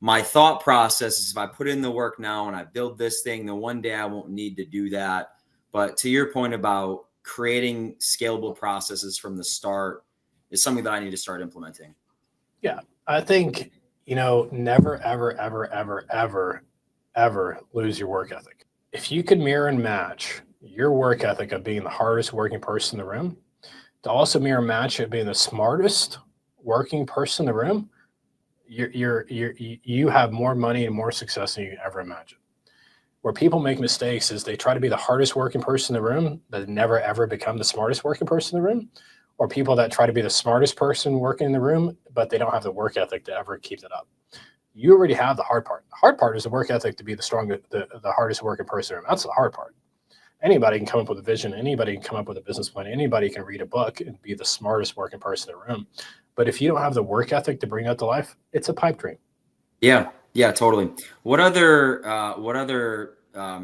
my thought process is if I put in the work now and I build this thing, then one day I won't need to do that. But to your point about creating scalable processes from the start is something that I need to start implementing. Yeah. I think, never, ever, ever, ever, ever, ever lose your work ethic. If you could mirror and match your work ethic of being the hardest working person in the room to also mirror and match it being the smartest working person in the room, you have more money and more success than you can ever imagine. Where people make mistakes is they try to be the hardest working person in the room, but never ever become the smartest working person in the room, or people that try to be the smartest person working in the room, but they don't have the work ethic to ever keep it up. You already have the hard part. The hard part is the work ethic to be the hardest working person in the room. That's the hard part. Anybody can come up with a vision. Anybody can come up with a business plan. Anybody can read a book and be the smartest working person in the room. But if you don't have the work ethic to bring that to life, it's a pipe dream. Yeah, totally. What other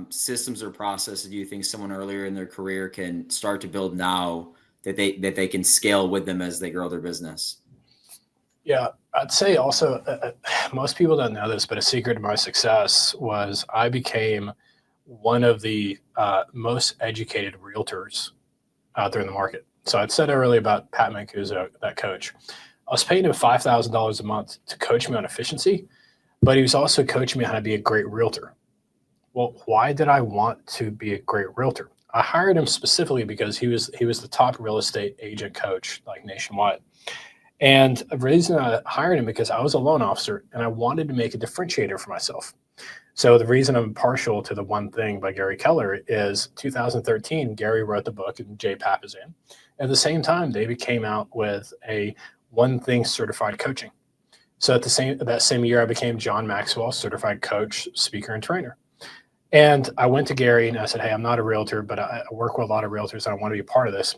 systems or processes do you think someone earlier in their career can start to build now that they can scale with them as they grow their business? Yeah, I'd say also, most people don't know this, but a secret to my success was I became one of the most educated realtors out there in the market. So I'd said earlier about Pat Mancuso, that coach. I was paying him $5,000 a month to coach me on efficiency, but he was also coaching me how to be a great realtor. Well, why did I want to be a great realtor? I hired him specifically because he was the top real estate agent coach, like nationwide. And the reason I hired him because I was a loan officer and I wanted to make a differentiator for myself. So the reason I'm partial to The One Thing by Gary Keller is 2013, Gary wrote the book and Jay Papasan. At the same time, David came out with a One Thing certified coaching. So at that same year, I became John Maxwell certified coach, speaker, and trainer. And I went to Gary and I said, hey, I'm not a realtor, but I work with a lot of realtors and I want to be a part of this.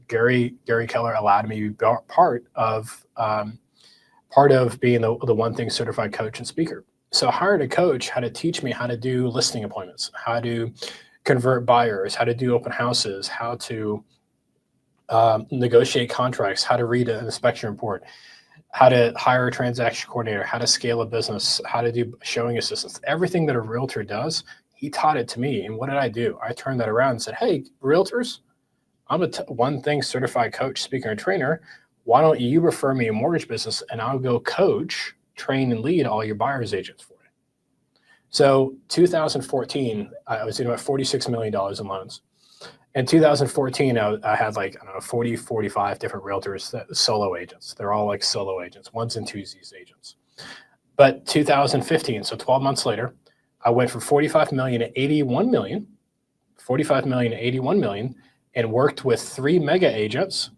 Gary Keller allowed me to be part of being the One Thing certified coach and speaker. So I hired a coach how to teach me how to do listing appointments, how to convert buyers, how to do open houses, how to negotiate contracts, how to read an inspection report, how to hire a transaction coordinator, how to scale a business, how to do showing assistance. Everything that a realtor does, he taught it to me. And what did I do? I turned that around and said, hey, realtors, I'm a One Thing certified coach, speaker, and trainer. Why don't you refer me a mortgage business and I'll go coach, train, and lead all your buyer's agents for you. So 2014, I was doing about $46 million in loans. In 2014, I had 40, 45 different realtors, solo agents. They're all like solo agents, ones and twosies agents. But 2015, so 12 months later, I went from 45 million to 81 million, 45 million to 81 million, and worked with 3 mega agents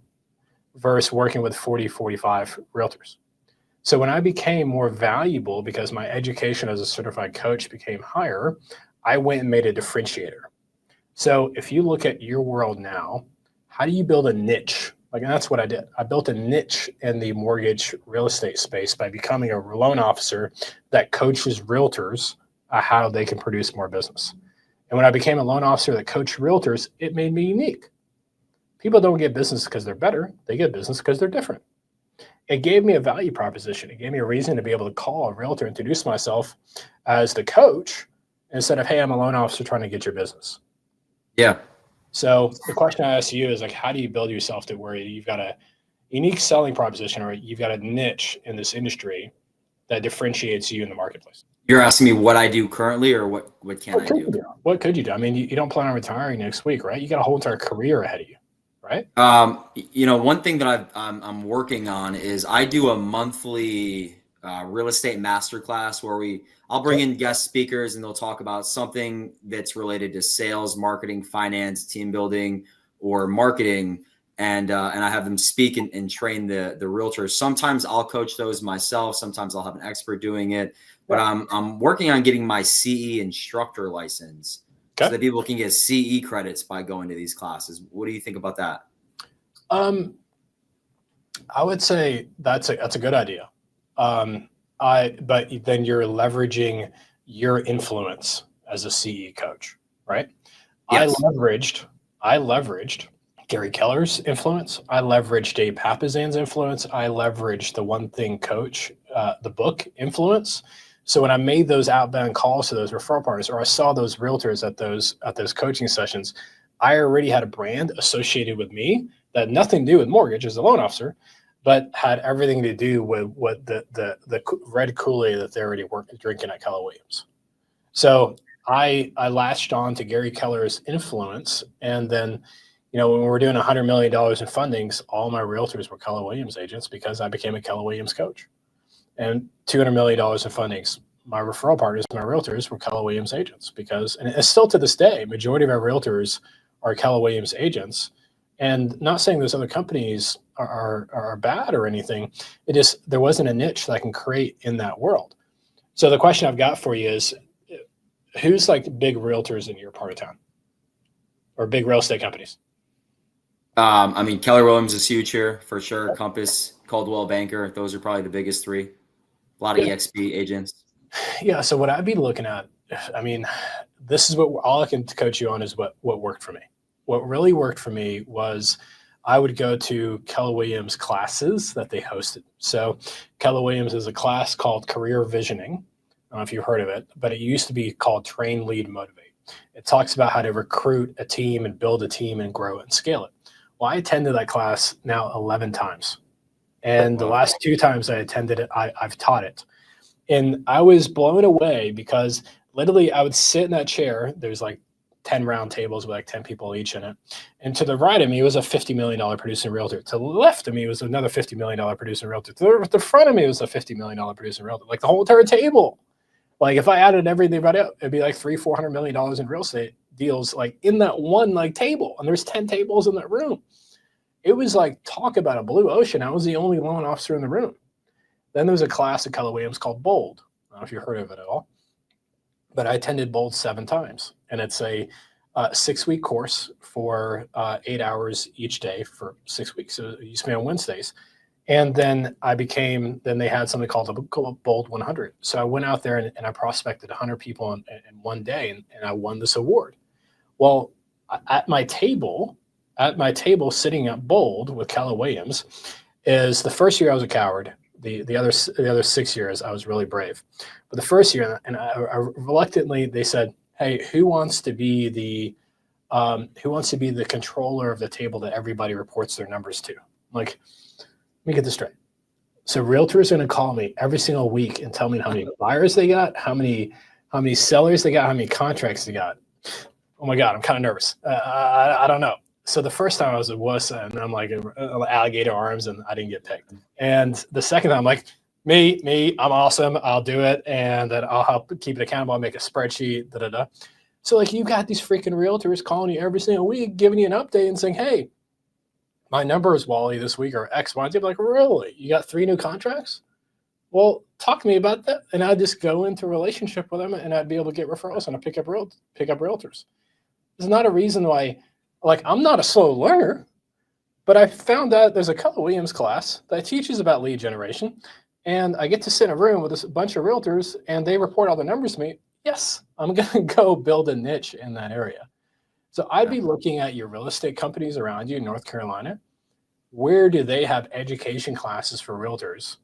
versus working with 40, 45 realtors. So when I became more valuable because my education as a certified coach became higher, I went and made a differentiator. So if you look at your world now, how do you build a niche? And that's what I did. I built a niche in the mortgage real estate space by becoming a loan officer that coaches realtors how they can produce more business. And when I became a loan officer that coached realtors, it made me unique. People don't get business because they're better. They get business because they're different. It gave me a value proposition. It gave me a reason to be able to call a realtor, introduce myself as the coach instead of, hey, I'm a loan officer trying to get your business. Yeah. So the question I ask you is how do you build yourself to where you've got a unique selling proposition or you've got a niche in this industry that differentiates you in the marketplace? You're asking me what I do currently or what can I do? What could you do? I mean, you don't plan on retiring next week, right? You got a whole entire career ahead of you. Right. One thing that I'm working on is I do a monthly real estate masterclass where I'll bring in guest speakers and they'll talk about something that's related to sales, marketing, finance, team building, or marketing. And I have them speak and train the realtors. Sometimes I'll coach those myself. Sometimes I'll have an expert doing it. But I'm working on getting my CE instructor license. So that people can get CE credits by going to these classes. What do you think about that? I would say that's a good idea. But then you're leveraging your influence as a CE coach. right? I Yes. leveraged I leveraged Gary Keller's influence. I leveraged Dave Papazan's influence. I leveraged the One Thing Coach, the book influence. So when I made those outbound calls to those referral partners, or I saw those realtors at those coaching sessions, I already had a brand associated with me that had nothing to do with mortgage as a loan officer, but had everything to do with what the red Kool-Aid that they already were drinking at Keller Williams. So I latched on to Gary Keller's influence, and then, when we were doing $100 million in fundings, all my realtors were Keller Williams agents because I became a Keller Williams coach. And $200 million in fundings, my referral partners, my realtors were Keller Williams agents because, and it's still to this day, majority of our realtors are Keller Williams agents. And not saying those other companies are bad or anything. It is, there wasn't a niche that I can create in that world. So the question I've got for you is, who's like the big realtors in your part of town or big real estate companies? I mean, Keller Williams is huge here for sure. Compass, Coldwell Banker, those are probably the biggest three. A lot of EXP agents. Yeah. So what I'd be looking at, I mean, this is what all I can coach you on is what worked for me. What really worked for me was I would go to Keller Williams classes that they hosted. So Keller Williams is a class called Career Visioning. I don't know if you've heard of it, but it used to be called Train, Lead, Motivate. It talks about how to recruit a team and build a team and grow and scale it. Well, I attended that class now 11 times. And the last 2 times I attended it, I've taught it. And I was blown away because literally I would sit in that chair. There's like 10 round tables with like 10 people each in it. And to the right of me was a $50 million producing realtor. To the left of me was another $50 million producing realtor. To the front of me was a $50 million producing realtor. Like the whole entire table. Like if I added everything right up, it'd be like $300-400 million in real estate deals, like in that one like table. And there's 10 tables in that room. It was like, talk about a blue ocean. I was the only loan officer in the room. Then there was a class at Keller Williams called Bold. I don't know if you heard of it at all, but I attended Bold 7 times. And it's a 6-week course for 8 hours each day for 6 weeks. So you spend on Wednesdays. And then then they had something called Bold 100. So I went out there and I prospected 100 people in one day, and I won this award. Well, at my table sitting at Bold with Keller Williams is the first year I was a coward. The other 6 years I was really brave. But the first year, and I reluctantly, they said, hey, who wants to be the controller of the table that everybody reports their numbers to? I'm like, let me get this straight. So realtors are going to call me every single week and tell me how many buyers they got, how many sellers they got, how many contracts they got. Oh my God, I'm kind of nervous. I don't know. So the first time I was a wuss and I'm like alligator arms and I didn't get picked. And the second time I'm like, me, I'm awesome. I'll do it. And then I'll help keep it accountable. I'll make a spreadsheet, So like you got these freaking realtors calling you every single week, giving you an update and saying, hey, my numbers, Wally, this week are X, Y, Z. I'm like, really? You got 3 new contracts? Well, talk to me about that. And I'd just go into a relationship with them and I'd be able to get referrals and I'd pick up realtors. There's not a reason why, like, I'm not a slow learner, but I found out there's a Keller Williams class that teaches about lead generation. And I get to sit in a room with a bunch of realtors and they report all the numbers to me. Yes, I'm going to go build a niche in that area. So I'd be looking at your real estate companies around you in North Carolina. Where do they have education classes for realtors?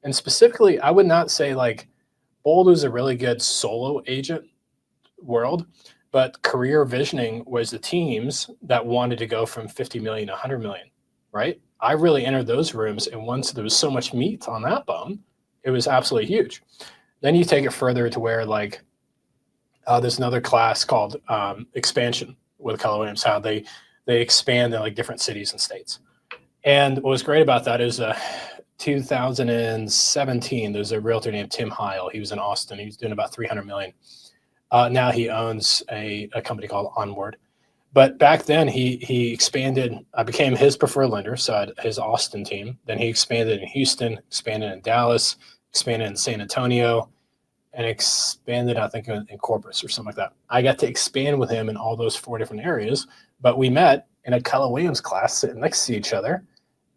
And specifically, I would not say like Bold is a really good solo agent world, but Career Visioning was the teams that wanted to go from 50 million to 100 million, right? I really entered those rooms, and once there was so much meat on that bone, it was absolutely huge. Then you take it further to where like there's another class called Expansion with Keller Williams, how they expand in like different cities and states. And what was great about that is 2017, there's a realtor named Tim Heil. He was in Austin. He was doing about 300 million. Now he owns a company called Onward. But back then he expanded. I became his preferred lender, so I had his Austin team. Then he expanded in Houston, expanded in Dallas, expanded in San Antonio, and expanded, I think, in Corpus or something like that. I got to expand with him in all those 4 different areas, but we met in a Keller Williams class sitting next to each other,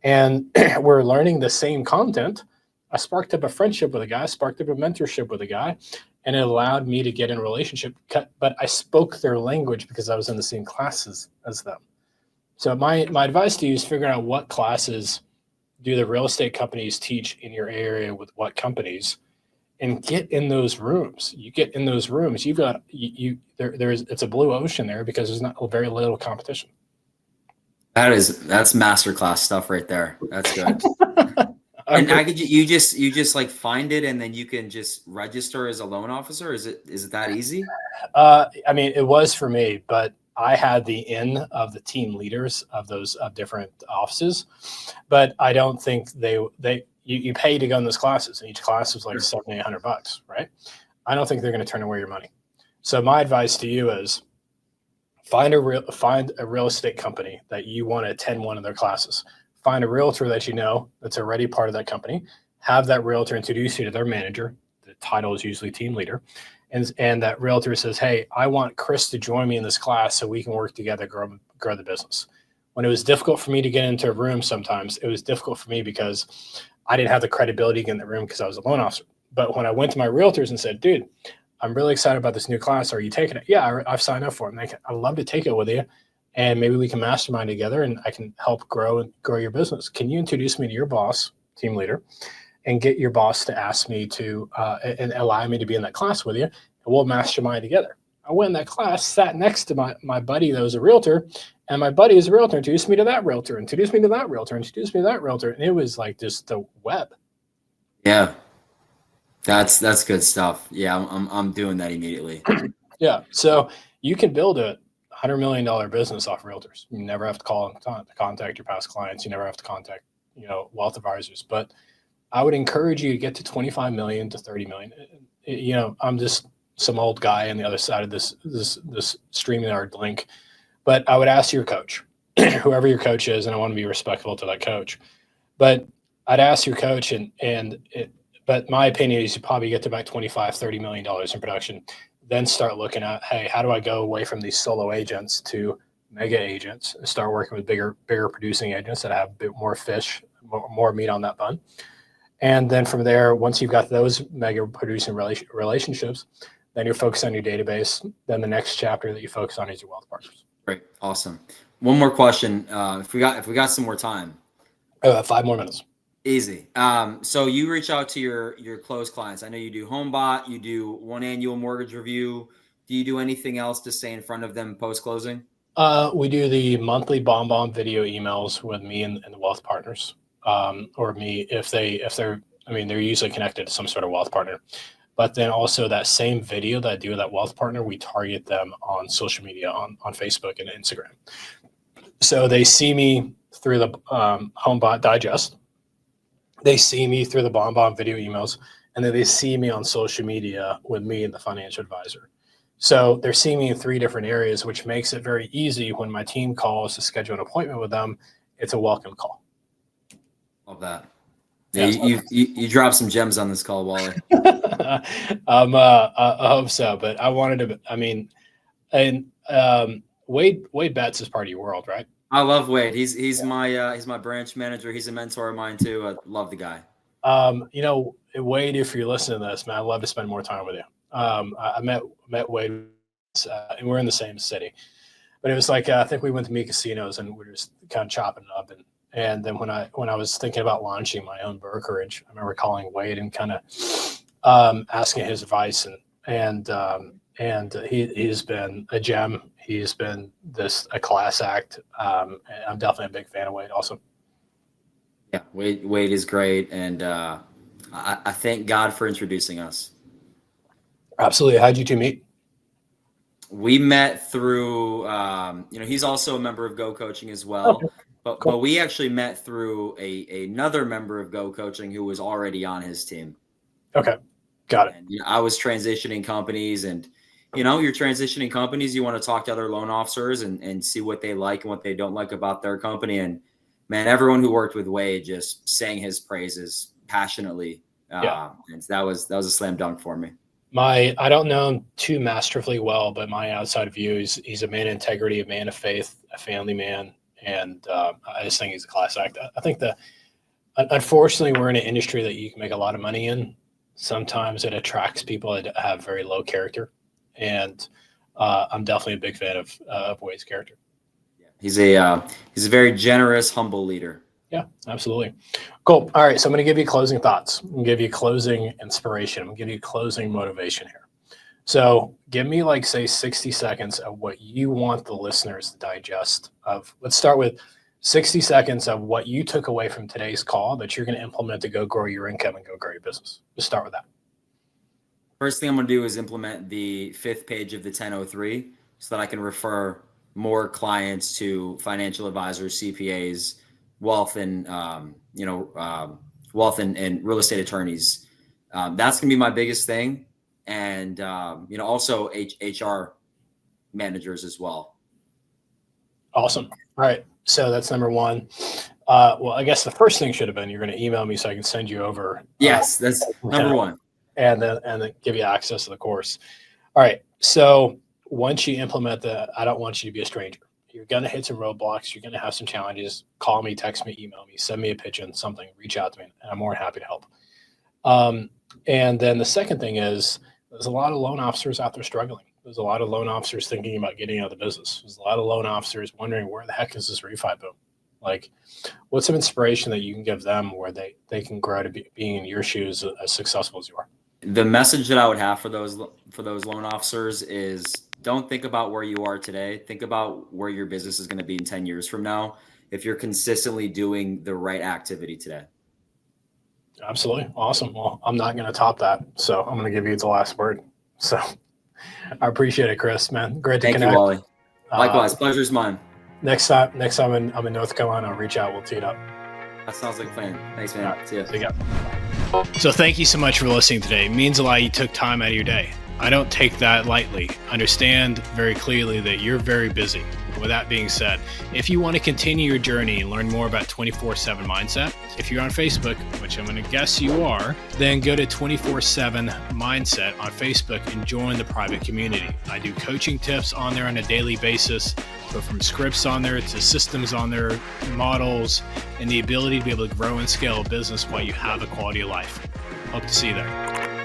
and we're learning the same content. I sparked up a friendship with a guy, sparked up a mentorship with a guy, and it allowed me to get in a relationship. But I spoke their language because I was in the same classes as them. So my advice to you is figure out what classes do the real estate companies teach in your area with what companies, and get in those rooms. You get in those rooms, you've got it's a blue ocean there because there's not very little competition. That's masterclass stuff right there. That's good. And you just like find it and then you can just register as a loan officer. Is it that easy? I mean, it was for me, but I had the in of the team leaders of those different offices, but I don't think you pay to go in those classes, and each class was like $700-800, right? I don't think they're going to turn away your money. So my advice to you is find a real estate company that you want to attend one of their classes. Find a realtor that you know that's already part of that company. Have that realtor introduce you to their manager. The title is usually team leader. And that realtor says, hey, I want Chris to join me in this class so we can work together, grow the business. When it was difficult for me to get into a room sometimes, it was difficult for me because I didn't have the credibility to get in the room because I was a loan officer. But when I went to my realtors and said, dude, I'm really excited about this new class. Are you taking it? Yeah, I've signed up for it. I'd love to take it with you. And maybe we can mastermind together and I can help grow your business. Can you introduce me to your boss, team leader, and get your boss to ask me to and allow me to be in that class with you, and we'll mastermind together. I went in that class, sat next to my buddy that was a realtor, and my buddy is a realtor, introduced me to that realtor, introduced me to that realtor, introduced me to that realtor, and it was like just the web. Yeah, that's good stuff. Yeah, I'm doing that immediately. Yeah, so you can build a $100 million business off realtors. You never have to call and contact your past clients. You never have to contact wealth advisors, but I would encourage you to get to 25 million to 30 million. I'm just some old guy on the other side of this StreamYard link, but I would ask your coach, whoever your coach is, and I want to be respectful to that coach, but I'd ask your coach but my opinion is you probably get to about $25-30 million in production, then start looking at, hey, how do I go away from these solo agents to mega agents and start working with bigger producing agents that have a bit more fish, more meat on that bun. And then from there, once you've got those mega producing relationships, then you're focused on your database. Then the next chapter that you focus on is your wealth partners. Great. Awesome. One more question. If we got some more time. 5 more minutes. Easy. So you reach out to your closed clients. I know you do HomeBot, you do one annual mortgage review. Do you do anything else to stay in front of them post-closing? We do the monthly bomb video emails with me and the wealth partners. Or me if they're usually connected to some sort of wealth partner, but then also that same video that I do with that wealth partner, we target them on social media on Facebook and Instagram. So they see me through the HomeBot digest, they see me through the bomb video emails, and then they see me on social media with me and the financial advisor. So they're seeing me in 3 different areas, which makes it very easy when my team calls to schedule an appointment with them. It's a welcome call. Love that. Yeah, you dropped some gems on this call, Wally. I hope so, but I wanted to. I mean, and Wade Betts is part of your world, right? I love Wade. He's my branch manager. He's a mentor of mine too. I love the guy. Wade, if you're listening to this, man, I'd love to spend more time with you. I met Wade, and we're in the same city, but it was like I think we went to meet casinos and we were just kind of chopping it up. And then when I was thinking about launching my own brokerage, I remember calling Wade and kind of asking his advice, and he's been a gem. He's been a class act. And I'm definitely a big fan of Wade also. Yeah, Wade is great, and I thank God for introducing us. Absolutely. How'd you two meet? We met through, he's also a member of Go Coaching as well. Okay. But we actually met through another member of Go Coaching who was already on his team. Okay, got it. And, I was transitioning companies, and you're transitioning companies. You want to talk to other loan officers and see what they like and what they don't like about their company. And man, everyone who worked with Wade just sang his praises passionately. And that was a slam dunk for me. I don't know him too masterfully well, but my outside view is he's a man of integrity, a man of faith, a family man. And I just think he's a class act. I think unfortunately, we're in an industry that you can make a lot of money in, Sometimes it attracts people that have very low character. And I'm definitely a big fan of Wade's character. He's a very generous, humble leader. Yeah, absolutely. Cool. All right. So I'm going to give you closing thoughts. I'm going to give you closing inspiration. I'm going to give you closing motivation here. So give me like, say, 60 seconds of what you want the listeners to digest of. Let's start with 60 seconds of what you took away from today's call that you're going to implement to go grow your income and go grow your business. Let's start with that. First thing I'm going to do is implement the 5th page of the 1003 so that I can refer more clients to financial advisors, CPAs, wealth and real estate attorneys. That's going to be my biggest thing. And, also HR managers as well. Awesome. All right. So that's number one. Well, I guess the first thing should have been, you're going to email me so I can send you over. Yes, that's number one. And then give you access to the course. All right. So once you implement I don't want you to be a stranger. You're going to hit some roadblocks. You're going to have some challenges. Call me, text me, email me, send me a pitch in something, reach out to me. And I'm more than happy to help. And then the second thing is, there's a lot of loan officers out there struggling. There's a lot of loan officers thinking about getting out of the business. There's a lot of loan officers wondering, where the heck is this refi boom? Like, what's some inspiration that you can give them where they can grow to being in your shoes as successful as you are? The message that I would have for those loan officers is, don't think about where you are today. Think about where your business is going to be in 10 years from now if you're consistently doing the right activity today. Absolutely. Awesome. Well, I'm not going to top that. So I'm going to give you the last word. So I appreciate it, Chris, man. Great to connect. Thank you, Wally. Likewise. Pleasure's mine. Next time I'm in North Carolina, I'll reach out. We'll tee it up. That sounds like a plan. Thanks, man. Right. See ya. See you. So thank you so much for listening today. It means a lot you took time out of your day. I don't take that lightly. Understand very clearly that you're very busy. With that being said, if you want to continue your journey and learn more about 24/7 Mindset, if you're on Facebook, which I'm going to guess you are, then go to 24/7 Mindset on Facebook and join the private community. I do coaching tips on there on a daily basis, go from scripts on there to systems on there, models, and the ability to be able to grow and scale a business while you have a quality of life. Hope to see you there.